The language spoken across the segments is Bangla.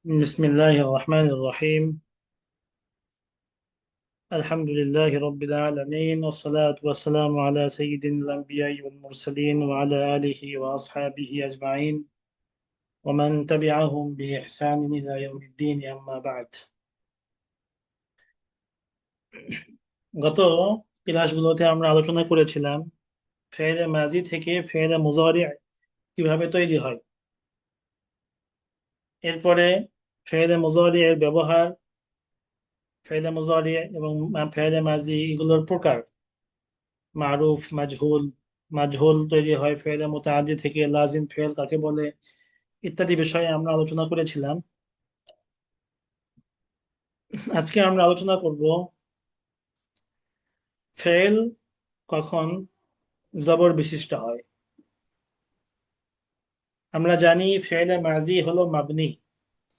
بسم الله الرحمن الرحيم. الحمد لله رب العالمين، والصلاة والسلام على سيد الأنبياء والمرسلين وعلى آله وأصحابه أجمعين ومن تبعهم بإحسان إلى يوم الدين، أما بعد. গত ক্লাসগুলোতে আমরা আলোচনা করেছিলাম ফেলে মাজি থেকে ফেলে মুজারি কিভাবে তৈরি হয়। এরপরে ফেলে মুজারি এর ব্যবহার, ফেলে মুজারি এবং ফেলে মাজি এগুলোর প্রকার, মারুফ, মাজহুল, মাজহুল তৈরি হয় ফেলে মুতাআদ্দি থেকে, লাজিম ফেল কাকে বলে, ইত্যাদি বিষয়ে আমরা আলোচনা করেছিলাম। আজকে আমরা আলোচনা করব ফেল কখন জবর বিশিষ্ট হয়। আমরা জানি ফেলে মাজি হলো মাবনি।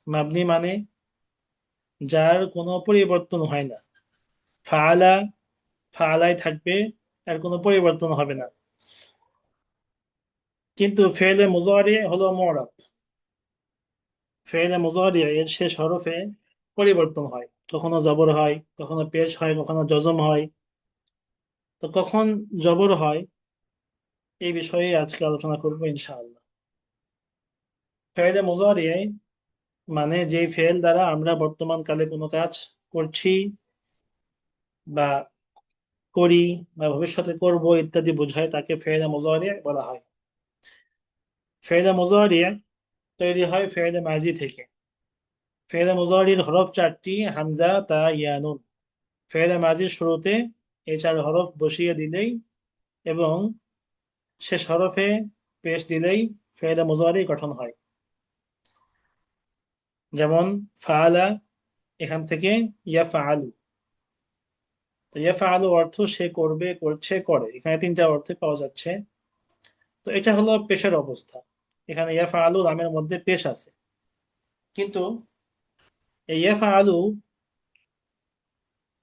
মাবনি মানে যার কোনো পরিবর্তন হয় না। ফাআলা, ফাআলাই থাকবে, আর কোনো পরিবর্তন হবে না। কিন্তু ফেলে মুজারি হলো মুরাব। ফেলে মুজারি এর শেষ হরফে পরিবর্তন হয়, কখনো জবর হয়, কখনো পেশ হয়, কখনো জজম হয়। তো কখন জবর হয় এই বিষয়ে আজকে আলোচনা করবো ইনশাআল্লাহ। ফেলে মুজারি মানে যে ফেল দ্বারা আমরা বর্তমান কালে কোনো কাজ করছি বা করি বা ভবিষ্যতে করব ইত্যাদি বোঝায়, তাকে ফেলে মুজারি বলা হয়। ফেলে মুজারি তৈরি হয় ফেলে মাজি থেকে। ফেলে মুজারির হরফ চারটি: হামজা, তা, ইয়া, নুন। ফেলে মাজির শুরুতে এই চার হরফ বসিয়ে দিলেই এবং শেষ হরফে পেশ দিলেই ফেলে মুজারি গঠন হয়। যেমন ফাআলা, এখান থেকে ইয়া ফাআলু। তো ইয়া ফাআলু অর্থ সে করবে, করছে, করে। এখানে তিনটা অর্থে পাওয়া যাচ্ছে। তো এটা হলো পেশের অবস্থা। এখানে ইয়া ফাআলু নামের মধ্যে পেশ আছে, কিন্তু এই ইয়া ফাআলু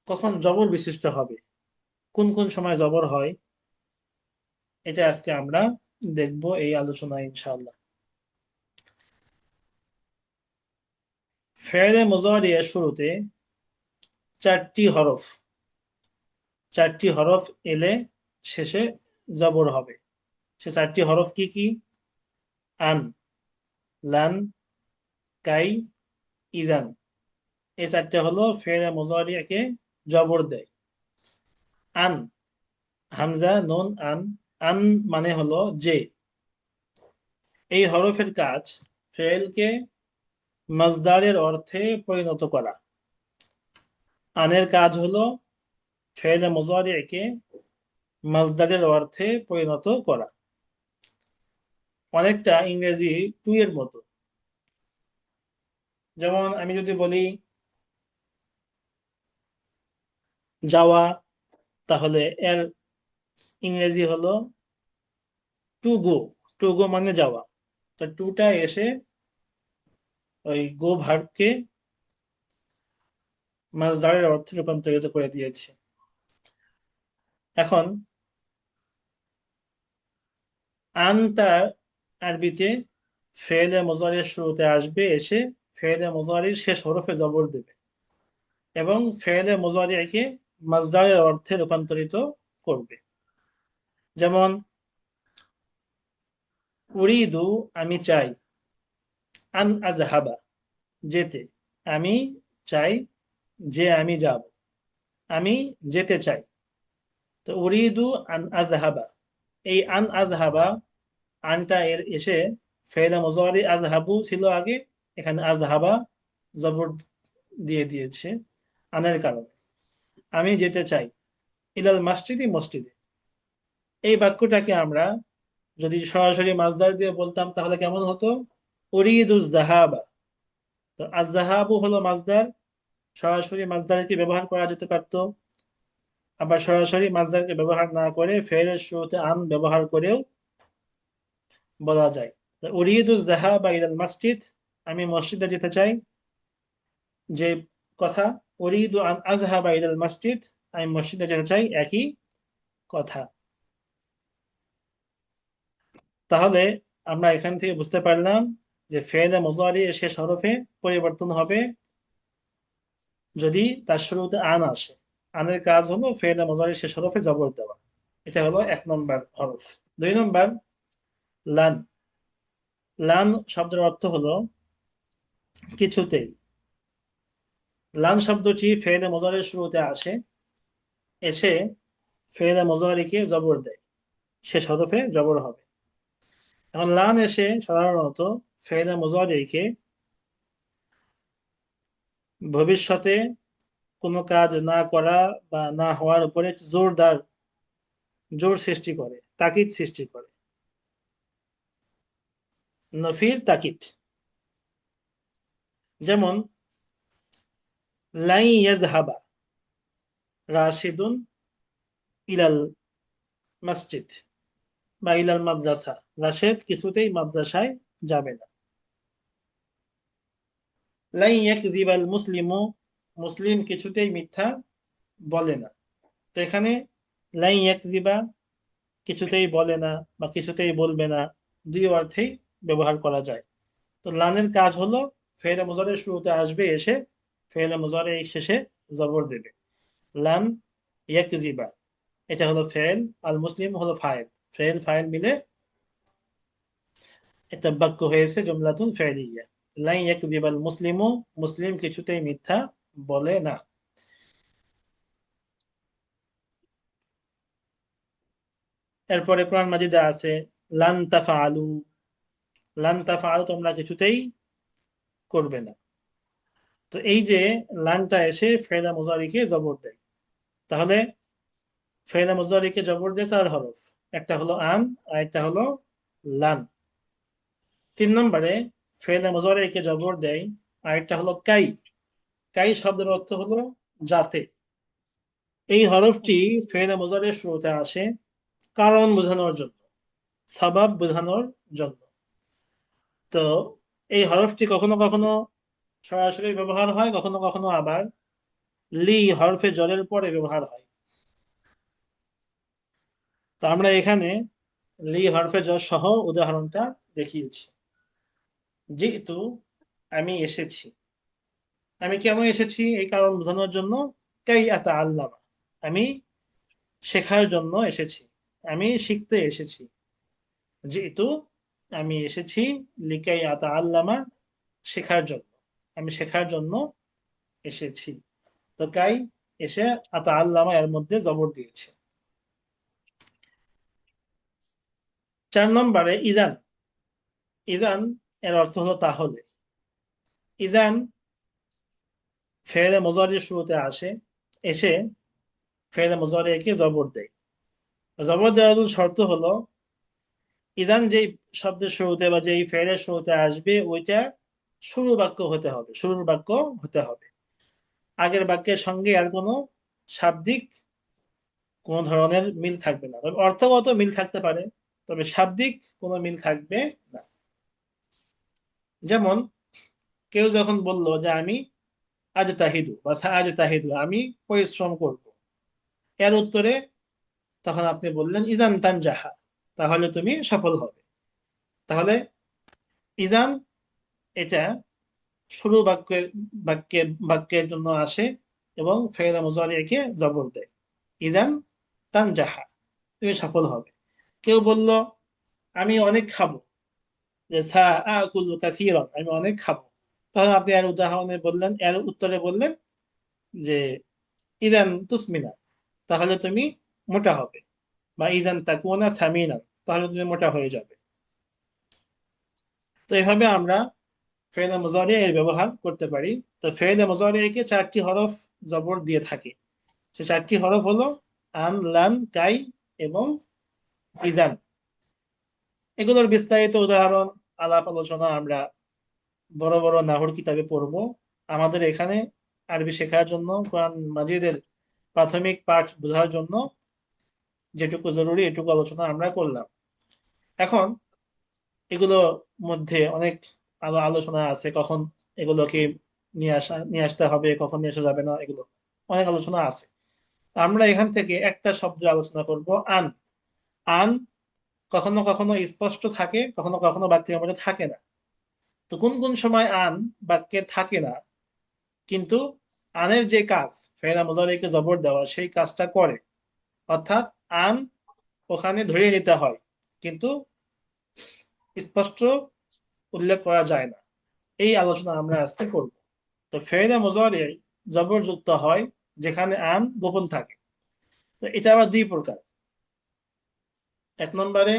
কখন জবর বিশিষ্ট হবে, কোন কোন সময় জবর হয়, এটা আজকে আমরা দেখব এই আলোচনায় ইনশাআল্লাহ। ফেলে মুজারি এর শুরুতে চারটি হরফ, চারটি হরফ এলে শেষে জবর হবে। সে চারটি হরফ কি কি? আন, লান, কাই, ইজান। এই চারটে হলো ফেলে মুজারিকে জবর দেয়। আন, হামজা, নুন, আন। আন মানে হলো যে। এই হরফের কাজ ফেলকে মাজদারের অর্থে পরিণত করা। আনের কাজ হলো ফেলে মুজারিকে মাজদারের অর্থে পরিণত করা। অনেকটা ইংরেজি টু এর মতো। যেমন আমি যদি বলি যাওয়া, তাহলে এর ইংরেজি হলো টু গো। টু গো মানে যাওয়া। তো টুটা এসে ওই গো ভার্বকে মাজদারের অর্থে রূপান্তরিত করে দিয়েছে। এখন আনটা আরবিতে ফেলে মুজারির শুরুতে আসবে, এসে ফেলে মুজারির শেষ হরফে জবর দেবে এবং ফেলে মুজারিকে মাজদারের অর্থে রূপান্তরিত করবে। যেমন উরিদু, আমি চাই, আন আজহাবা, যেতে। আমি চাই যে আমি যাব, আমি যেতে চাই। তো উরিদু আন আজহাবা, এই আন আজহাবা, আনটা এর এসে ফেলে মুজারি আজহাবু ছিল আগে, এখানে আজহাবা জবর দিয়ে দিয়েছে আনের কারণে। আমি যেতে চাই ইলাল মসজিদি, মসজিদে। এই বাক্যটাকে আমরা যদি সরাসরি মাসদার দিয়ে বলতাম তাহলে কেমন হতো? উরিদু জাহাবা। তো আজাহাবু হলো মাসদার, সরাসরি মাসদারকে ব্যবহার করা যেতে পারতো। আবার সরাসরি মাসদারকে ব্যবহার না করে ফেলের শুরুতে আন ব্যবহার করেও বলা যায়। তো উরিদু জাহাবা ইলাল মসজিদ, আমি মসজিদে যেতে চাই। যে কথা উরিদু আন আযহাবা ইলাল মসজিদ, আমি মসজিদে যেতে চাই, একই কথা। তাহলে আমরা এখান থেকে বুঝতে পারলাম যে ফেলে মুজারি এর শেষ হরফে পরিবর্তন হবে যদি তার শুরুতে আন আসে। আনের কাজ হলো ফেলে মুজারি শেষ হরফে জবর দেওয়া। এটা হলো 1 নম্বর হরফ। 2 নম্বর লান। লান শব্দের অর্থ হলো কিছুতেই। লান শব্দটি ফেলে মুজারির শুরুতে আসে, এসে ফেলে মুজারিকে জবর দেয়, শেষ হরফে জবর হবে। এখন লান এসে সাধারণত ফেলে মুজারিকে ভবিষ্যতে কোনো কাজ না করা বা না হওয়ার উপরে জোর সৃষ্টি করে, তাকিদ সৃষ্টি করে, নফির তাকিদ। যেমন লাই ইয়াজহাবা রাশিদুন ইলাল মসজিদ বা ইলাল মাদ্রাসা, রাশেদ কিছুতেই মাদ্রাসায় যাবে না। লাই ইয়াকযিবাল মুসলিমু, মুসলিম কিছুতেই মিথ্যা বলে না। তো এখানে লাই ইয়াকযিবা কিছুতেই বলে না বা কিছুতেই বলবে না, দুই অর্থেই ব্যবহার করা যায়। তো লানের কাজ হলো ফেলে মুজারের শুরুতে আসবে, এসে ফেলে মুজারে শেষে জবর দেবে। লান ইয়াকযিবা এটা হলো ফেল, আল মুসলিম হলো ফাইল। ফেল ফাইল মিলে একটা বাক্য হয়েছে জুমলাতুন ফেলিয়া। লাই ইয়াকযিবাল মুসলিমু, মুসলিম কিছুতেই মিথ্যা বলে না। এরপরে কোরআন মাজিদে আছে লান তাফআলু, লান তাফআলু তোমরা কিছুতেই করবে না। তো এই যে লানটা এসে ফেলা মুজারিকে জবর দেয়, তাহলে ফেলা মুজারিকে জবর দেয় 4 হরফ। একটা হলো আন, আর একটা হলো লান। 3 নম্বরে ফেলা মুজারিকে জবর দেয় আর একটা হলো কাই। কাই শব্দের অর্থ হলো যাতে। এই হরফটি ফেলা মুজারির শুরুতে আসে কারণ বোঝানোর জন্য, সাবাব বোঝানোর জন্য। তো এই হরফটি কখনো কখনো সরাসরি ব্যবহার হয়, কখনো কখনো আবার লি হরফে জরের পরে ব্যবহার হয়। তো আমরা এখানে লি হরফে জর সহ উদাহরণটা দেখিয়েছি। যেহেতু আমি এসেছি, আমি কেন এসেছি এই কারণ বোঝানোর জন্য। কাই আতা আল্লামা, আমি শেখার জন্য এসেছি, আমি শিখতে এসেছি। যেহেতু আমি এসেছি লিকাই আতা আল্লামা, শেখার জন্য, আমি শেখার জন্য এসেছি। তো কাই এসে আতা আল্লামা এর মধ্যে জবর দিয়েছে। 4 নম্বরে ইদান। ইদান এর অর্থ হলো তাহলে। ইদান ফেলে মুজারির শুরুতে আসে, এসে ফেলে মুজারিকে জবর দেয়। জবর দেওয়ার শর্ত হলো ইদান যেই শব্দের শুরুতে বা যেই ফেলের শুরুতে আসবে ওইটা শুরু বাক্য হতে হবে, শুরুর বাক্য হতে হবে। আগের বাক্যের সঙ্গে আর কোনো শাব্দিক কোন ধরনের মিল থাকবে না। তবে অর্থগত মিল থাকতে পারে, তবে শাব্দিক কোনো মিল থাকবে না। যেমন কেউ যখন বলল যে আমি আজ তাহিদু বা আজ তাহিদু, আমি পরিশ্রম করব, এর উত্তরে তখন আপনি বললেন ইজান তানজাহা, তাহলে তুমি সফল হবে। তাহলে ইজান এটা শুরু বাক্যের জন্য আসে এবং ফেলা মুজারিকে জবর দেয়। ইজান তানজাহা, তুমি সফল হবে। কেউ বলল আমি অনেক খাবো, যে সা আকুলু কাসীরান, আমি অনেক খাবো, তখন আপনি এর উদাহরণে বললেন, এর উত্তরে বললেন যে ইজান তুসমিনা, তাহলে তুমি মোটা হবে, বা ইজান তাকুনা সামিনা, তাহলে তুমি মোটা হয়ে যাবে। তো এভাবে আমরা ফেলে মুজারি এর ব্যবহার করতে পারি। তো ফেলে মুজারিকে 4টি হরফ জবর দিয়ে থাকে। সে 4টি হরফ হলো আন, লান, কাই এবং ইজান। এগুলোর বিস্তারিত উদাহরণ আলাপ আলোচনা আমরা বড় বড় নাহর কিতাবে পড়বো। আমাদের এখানে আরবি শেখার জন্য, কোরআন মাজিদের প্রাথমিক পাঠ বোঝার জন্য যেটুকু জরুরি এটুকু আলোচনা আমরা করলাম। এখন এগুলো মধ্যে অনেক আলোচনা আছে, কখন এগুলোকে নিয়ে আসতে হবে, কখন নিয়ে আসা যাবে না, এগুলো অনেক আলোচনা আছে। আমরা এখান থেকে একটা শব্দ আলোচনা করব, আন। আন কখনো কখনো স্পষ্ট থাকে, কখনো কখনো বাক্যের মধ্যে থাকে না। তো কোন কোন সময় আন বাক্যে থাকে না, কিন্তু আনের যে কাজ, ফেরা মুজারিকে জবর দেওয়া, সেই কাজটা করে। অর্থাৎ আন ওখানে ধরে নিতে হয়, কিন্তু স্পষ্ট উল্লেখ করা যায় না। এই আলোচনা আমরা আজকে করব। তো ফেরা মুজারি জবর যুক্ত হয় যেখানে আন গোপন থাকে। তো এটা আবার দুই প্রকার। এক নম্বরে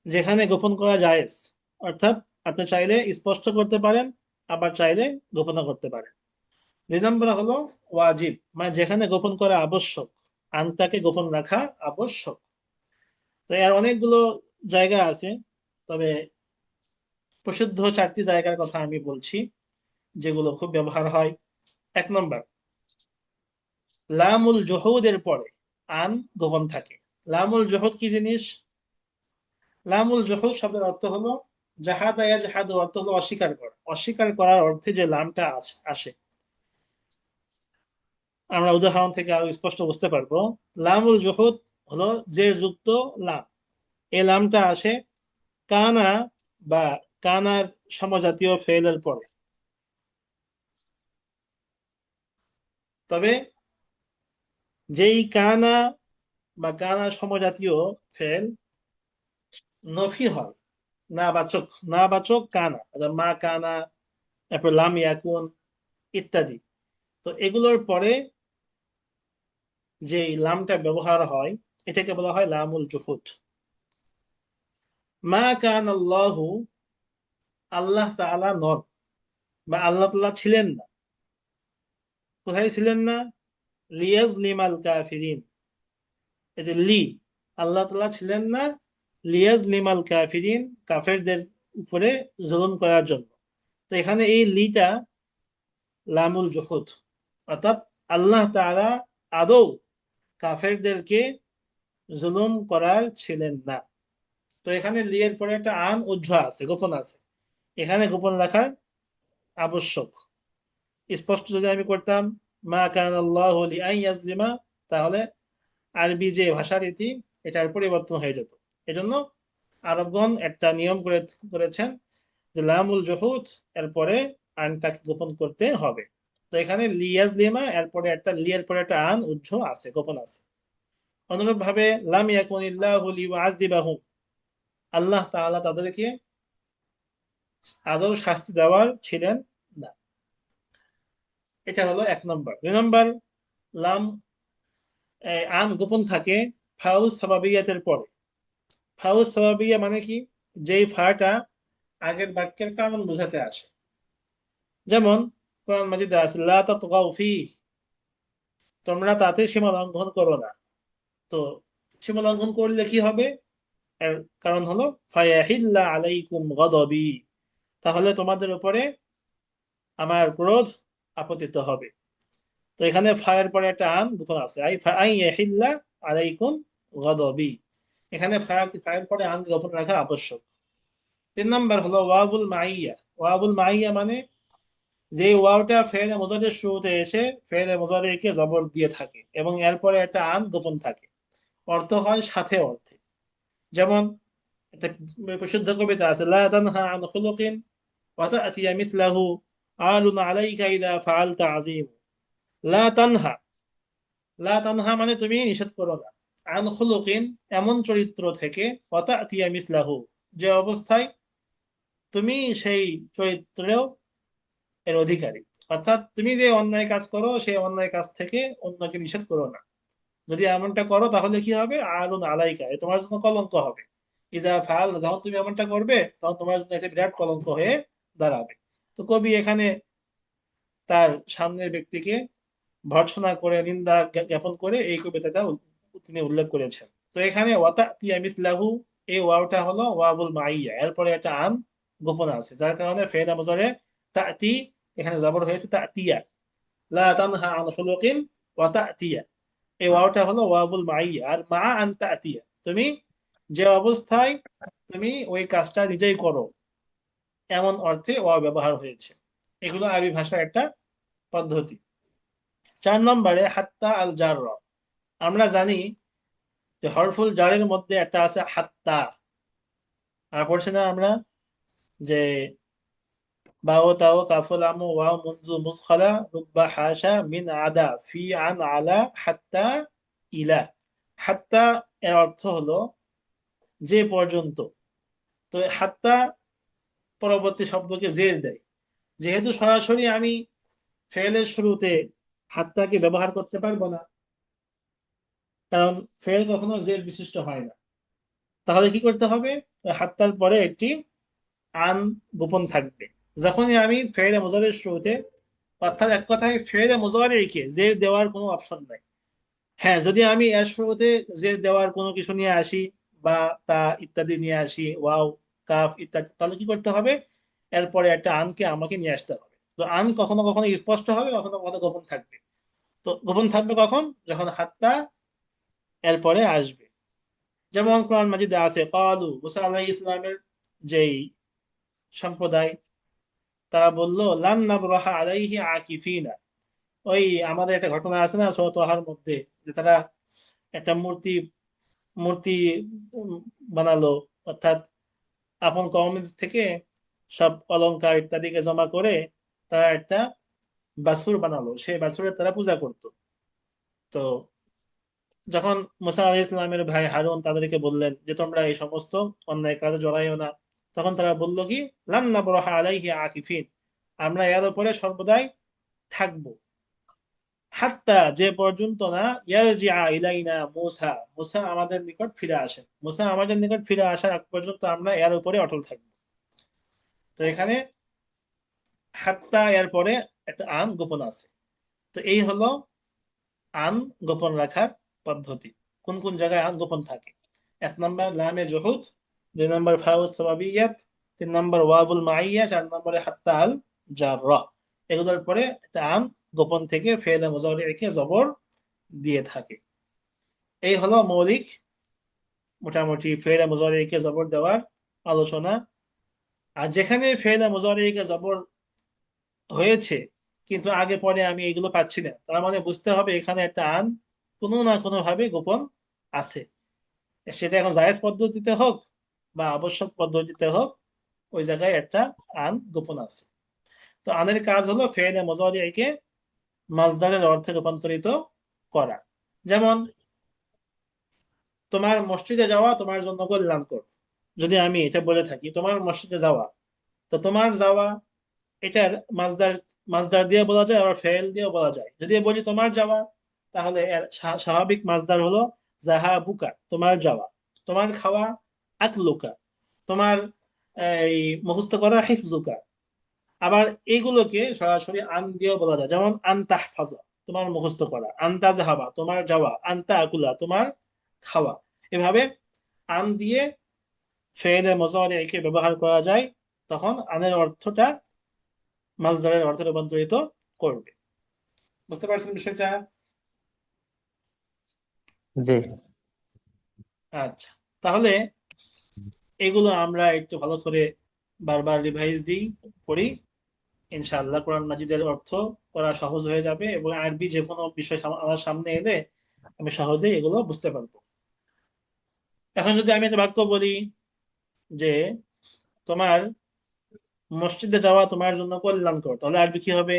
যেখানে গোপন করা জায়েজ, অর্থাৎ আপনি চাইলে স্পষ্ট করতে পারেন, আবার চাইলে গোপন করতে পারেন। দুই নম্বর হলো ওয়াজিব, মানে যেখানে গোপন করা আবশ্যক, আনটাকে গোপন রাখা আবশ্যক। তো এর অনেকগুলো জায়গা আছে, তবে প্রসিদ্ধ চারটি জায়গার কথা আমি বলছি যেগুলো খুব ব্যবহার হয়। এক নম্বর, লামুল জহুদের পরে আন গোপন থাকে। লামুল জহুদ কি জিনিস? লামুল জহুদ শব্দের অর্থ হলো জাহাদা ইয়াজহাদু, অর্থ হলো অস্বীকার করা। অস্বীকার করার অর্থে যে লামটা আসে, আমরা উদাহরণ থেকে আরো স্পষ্ট বুঝতে পারবো। লামুল জহুদ হলো যে যুক্ত লাম। এই লামটা আসে কানা বা কানার সমজাতীয় ফেলের পরে। তবে যেই কানা বা কানা সমজাতীয় ফেল নফি হয়, না বাচক, না বাচক কানা, অর্থাৎ মা কানা, তারপর লাম ইয়াকুন ইত্যাদি। তো এগুলোর পরে যে লামটা ব্যবহার হয়, এটাকে বলা হয় লামুল জুহুদ। মা কান আল্লাহু, আল্লাহ তাআলা নন, বা আল্লাহ তাআলা ছিলেন না। কোথায় ছিলেন না? লিয়াজলিমাল কাফিরিন, এই যে লি, আল্লাহ তাআলা ছিলেন না লিয়াজলিমাল কাফিরিন, কাফেরদের উপরে জুলুম করার জন্য। তো এখানে এই লিটা লামুল জুহুদ, অর্থাৎ আল্লাহ তাআলা আদৌ কাফেরদেরকে জুলুম করার ছিলেন না। তো এখানে লি এর পরে একটা আন উজ্জ্ব আছে, গোপন আছে, এখানে গোপন রাখার আবশ্যক। স্পষ্ট যদি আমি করতাম মা কান আল্লাহু লিআন ইয়াজলিমা, তাহলে আরবি যে ভাষারীতি, এটার পরিবর্তন হয়ে যেত। এজন্য আরবগণ একটা নিয়ম করেছেন যে লামুল জহুদ এরপরে আনটাকে গোপন করতে হবে। তো এখানে লিয়াজলিমা এরপরে একটা লি এর পরে একটা আন উজ্জ্ব আছে, গোপন আছে। অনুরূপ ভাবে লাম ইয়াকুনিল্লাহু লিউআযিবাহুম, আল্লাহ তাআলা তাদেরকে আদৌ শাস্তি দেওয়ার ছিলেন না। এটা হলো এক নম্বর। দুই নম্বর, লাম আন গোপন থাকে ফাউজ সাবাবিয়াতের পরে। ফাউজ সাবাবিয়া মানে কি? যেই ফাটা আগের বাক্যের কারণ বোঝাতে আসে। যেমন কোরআন মাজিদে আছে লা তাতগাউ ফীহ, তোমরা তাতে সীমা লঙ্ঘন করো না। তো সীমা লঙ্ঘন করলে কি হবে? এর কারণ হলো ফায়াহিল্লা আলাইকুম গদবি, তাহলে তোমাদের উপরে আমার ক্রোধ আপতিত হবে। তো এখানে ফায়ের পরে একটা আন গোপন আছে, আই আই ইয়াহিল্লা আলাইকুম গদবি। এখানে ফায়ের পরে আন গোপন রাখা আবশ্যক। তিন নম্বর হলো ওয়াবুল মাইয়া। ওয়াবুল মাইয়া মানে যে ওয়াওটা ফেলে মুজারির শুরুতে এসে ফেলে মুজারিকে জবর দিয়ে থাকে এবং এরপরে একটা আন গোপন থাকে, অর্থ হয় সাথে অর্থে। যেমন একটা প্রসিদ্ধ কবিতা আছে লা তানহা আন খুলুকিন ওয়া তা'তিয়া মিথলাহু আলুন আলাইকা ইযা ফাআলতা আযীম। লা তানহা, লা তানহা মানে তুমি নিষেধ করো না, আন খুলুকিন এমন চরিত্র থেকে, ওয়া তা'তিয়া মিথলাহু যে অবস্থায় তুমি সেই চরিত্রেও এর অধিকারী। অর্থাৎ তুমি যে অন্যায় কাজ করো সেই অন্যায় কাজ থেকে অন্যকে নিষেধ করো না। যদি এমনটা করো তাহলে কি হবে? আরুন আলাইকা, এ তোমার জন্য কলঙ্ক হবে। ইজা ফাল, যখন তুমি এমনটা করবে তখন তোমার জন্য এটা বিরাট কলঙ্ক হয়ে দাঁড়াবে। তো কবি এখানে তার সামনের ব্যক্তিকে ভর্ৎসনা করে, নিন্দা জ্ঞাপন করে এই কবিতাটা তিনি উল্লেখ করেছেন। তো এখানে ওয়াতা তিয়া মিথলাহু, এই ওয়াওটা হলো ওয়াবুল মাইয়া, এরপরে একটা আন গোপন আছে, যার কারণে ফেনা মুজারে তাতি এখানে জবর হয়েছে তাতিয়া। লা তানহা আন খুলুকিন ওয়া তাতিয়া, এই ওয়াওটা হলো ওয়াবুল মাইয়া। আর মা আন তাতিয়া, তুমি যে অবস্থায় তুমি ওই কাজটা নিজেই করো, এমন অর্থে ওয়াও ব্যবহার হয়েছে। এগুলো আরবি ভাষার একটা পদ্ধতি। চার নম্বরে হাত্তা আল জার। আমরা জানি যে হরফুল জারের মধ্যে একটা আছে হাত্তা, আর পড়ছি না আমরা যে বাও তাও কাফুল আমু ওয়াও মুনজু মুসখালা রুব্বা হাসা মিন আদা ফি আন আলা হাত্তা ইলা। হাত্তা এর অর্থ হলো যে পর্যন্ত। তো হাত্তা পরবর্তী শব্দকে জের দেয়। যেহেতু সরাসরি আমি ফেলের শুরুতে হাত্তাকে ব্যবহার করতে পারবো না, কারণ ফেল কখনো জের বিশিষ্ট হয় না, তাহলে কি করতে হবে? ওই হাত্তার পরে একটি আন গোপন থাকবে। যখনই আমি ফেলে মুজারের শুরুতে, অর্থাৎ এক কথায় ফেলে মুজারিকে জের দেওয়ার কোনো অপশন নাই। হ্যাঁ, যদি আমি এর শুরুতে জের দেওয়ার কোনো কিছু নিয়ে আসি, বা তা ইত্যাদি নিয়ে আসি, ওয়াও কাফ ইত্যাদি, তাহলে কি করতে হবে? এরপরে একটা আনকে আমাকে নিয়ে আসতে হবে। তো আন কখনো কখনো স্পষ্ট হবে, কখনো কখনো গোপন থাকবে। তো গোপন থাকবে কখন? যখন হাত্তা এরপরে আসবে। যেমন কোরআন মাজিদে আছে ক্বালু, মুসা আলাইহিস ইসলামের যেই সম্প্রদায়, তারা বলল লান নাবরাহা আলাইহি আকিফিনা। ওই আমাদের একটা ঘটনা আছে না সূরা তাহার মধ্যে, যে তারা একটা মূর্তি মূর্তি উম, বানালো, অর্থাৎ আপন কওম থেকে সব অলংকার ইত্যাদিকে জমা করে তারা একটা বাছুর বানালো, সেই বাছুরের তারা পূজা করত। তো যখন মুসা আলাইহিস ইসলামের ভাই হারুন তাদেরকে বললেন যে তোমরা এই সমস্ত অন্যায় কাজে জড়াইও না, তখন তারা বলল কি, লান নাবরাহা আলাইহি আকিফিন, আমরা এর উপরে সর্বদাই থাকবো, হাত্তা যে পর্যন্ত না ইয়ারজিআ ইলাইনা মূসা, মূসা আমাদের নিকট ফিরে আসেন, মূসা আমাদের নিকট ফিরে আসার আগ পর্যন্ত আমরা এর উপরে অটল থাকবো। তো এখানে হাত্তা এর পরে একটা আন গোপন আছে। তো এই হলো আন গোপন রাখার পদ্ধতি। কোন কোন জায়গায় আন গোপন থাকে? এক নম্বর লামে জহুদ, দুই নম্বর ফাউ সাবাবিয়াত, তিন নম্বর ওয়াবুল মাইয়া, চার নম্বরে হাত্তা আল জাররা। এগুলোর পরে একটা আন গোপন থেকে ফেলে মুজারি রেখে জবর দিয়ে থাকে। এই হলো মৌলিক মোটামুটি ফেলে মুজারিকে জবর দেওয়ার আলোচনা। আর যেখানে ফেলে মুজারিকে জবর হয়েছে কিন্তু আগে পরে আমি এগুলো পাচ্ছি না, তার মানে বুঝতে হবে এখানে একটা আন কোনো না কোনো ভাবে গোপন আছে। সেটা এখন জায়েজ পদ্ধতিতে হোক বা আবশ্যক পদ্ধতিতে হোক, ওই জায়গায় একটা আন গোপন আছে। তো আনের কাজ হলো ফেলে মুজারিকে মাজদারের অর্থে রূপান্তরিত করা। যেমন তোমার মসজিদে যাওয়া তোমার জন্য কল্যাণকর, যদি আমি এটা বলে থাকি তোমার মসজিদে যাওয়া, তো তোমার যাওয়া এটার মাজদার, মাজদার দিয়ে বলা যায়, আবার ফেল দিয়ে বলা যায়। যদি বলি তোমার যাওয়া, তাহলে এর স্বাভাবিক মাজদার হলো জাহাবুকা, তোমার যাওয়া। তোমার খাওয়া আকলুকা, তোমার এই মুখস্থ করা হিফজুকা। আবার এইগুলোকে সরাসরি আন দিয়েও বলা যায়, যেমন আনতাহফাজা, তোমার মুখস্থ করা, আনতা জাহাবা, তোমার যাওয়া, আনতা আকুলা, তোমার খাওয়া। এভাবে আন দিয়ে ফেলে মুজারিকে ব্যবহার করা যায়, তখন আনের অর্থটা মাজদারের অর্থে রূপান্তরিত করবে। বুঝতে পারছেন বিষয়টা? জি। আচ্ছা, তাহলে এগুলো আমরা একটু ভালো করে বারবার রিভাইজ দিই, পড়ি, ইনশাআল্লাহ কোরআন মাজিদের অর্থ করা সহজ হয়ে যাবে, এবং আরবি যে কোনো বিষয় আমার সামনে এলে আমি সহজেই এগুলো বুঝতে পারবো। এখন যদি আমি একটা বাক্য বলি যে তোমার মসজিদে যাওয়া তোমার জন্য কল্যাণকর, তাহলে আরবি কি হবে?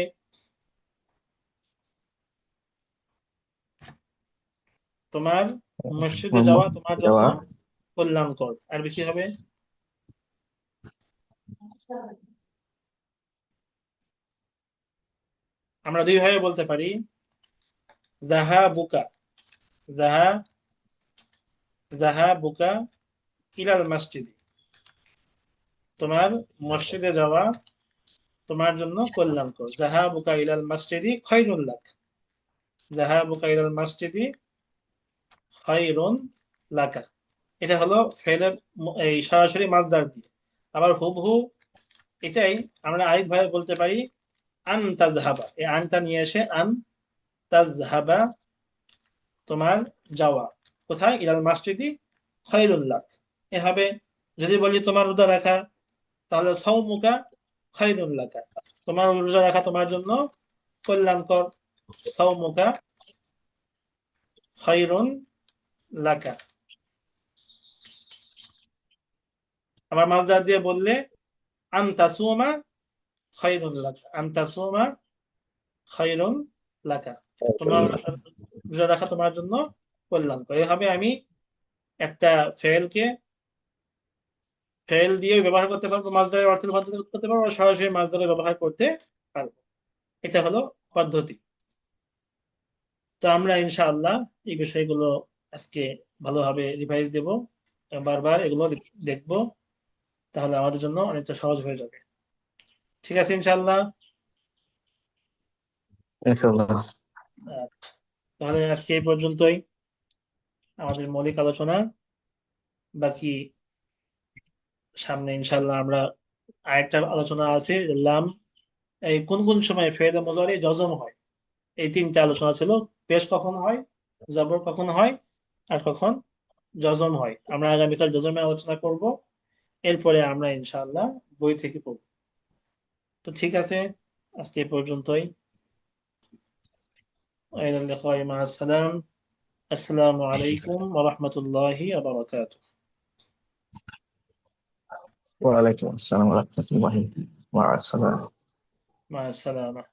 তোমার মসজিদে যাওয়া তোমার জন্য দেওয়া। কল্যাণকর, আরবি কি হবে? আমরা দুই ভাবে বলতে পারি, জাহা বুকা, জাহা জাহা বুকা ইলাল মসজিদে, তোমার মসজিদে যাওয়া তোমার জন্য কল্যাণকর। জাহা বুকা ইলাল মসজিদি খায়রুল লাক, জাহা বুকা ইলাল মসজিদি খায়রুন লাকা। এটা হলো ফেলের এই সরাসরি মাসদার দিয়ে। আবার হুবহু এটাই আমরা আরেক ভাবে বলতে পারি, আন তাজহাবা, এই আনটা নিয়ে এসে আন তাজহাবা, তোমার যাওয়া কোথায়, ইলাল মসজিদি খায়রুল লাক। এভাবে যদি বলি তোমার রোজা রাখা, তাহলে সাওমুকা খায়রুল লাকা, তোমার রোজা রাখা তোমার জন্য কল্যাণকর, সাওমুকা খায়রুন লাকা। আবার মাসদার দিয়ে বললে আন তাসুমা খায়রুন লাকা, আন তাসুমা খায়রুন লাকা, তোমার রোজা রাখা তোমার জন্য কল্যাণকর। এভাবে আমি একটা ফেলকে ফেল দিয়ে ব্যবহার করতে পারবো, মাছদারের অর্থে রূপান্তর করতে পারবো, আর সরাসরি মাছদারে ব্যবহার করতে পারবো। এটা হলো পদ্ধতি। তো আমরা ইনশাআল্লাহ এই বিষয়গুলো আজকে ভালোভাবে রিভাইজ দেব, বারবার এগুলো দেখবো, তাহলে আমাদের জন্য অনেকটা সহজ হয়ে যাবে। ঠিক আছে ইনশাআল্লাহ। ইনশাআল্লাহ। আচ্ছা, তাহলে আজকে এই পর্যন্তই আমাদের মৌলিক আলোচনা। বাকি সামনে ইনশাআল্লাহ আমরা আরেকটা আলোচনা আছে, লাম এই কোন কোন সময় ফেলে মুজারি জজম হয়, এই তিনটা আলোচনা ছিল। পেশ কখন হয়, জবর কখন হয়, আর কখন জজম হয়। আমরা আগামীকাল জজমের আলোচনা করব, এরপরে আমরা ইনশাআল্লাহ বই থেকে পড়ব। তো ঠিক আছে, আজকে এই পর্যন্তই। আসসালামু আলাইকুম ওয়া রাহমাতুল্লাহি ওয়া বারাকাতুহু। ওয়ালাইকুম আসসালাম ওয়া রাহমাতুল্লাহি ওয়া বারাকাতুহু। মা আসসালামা।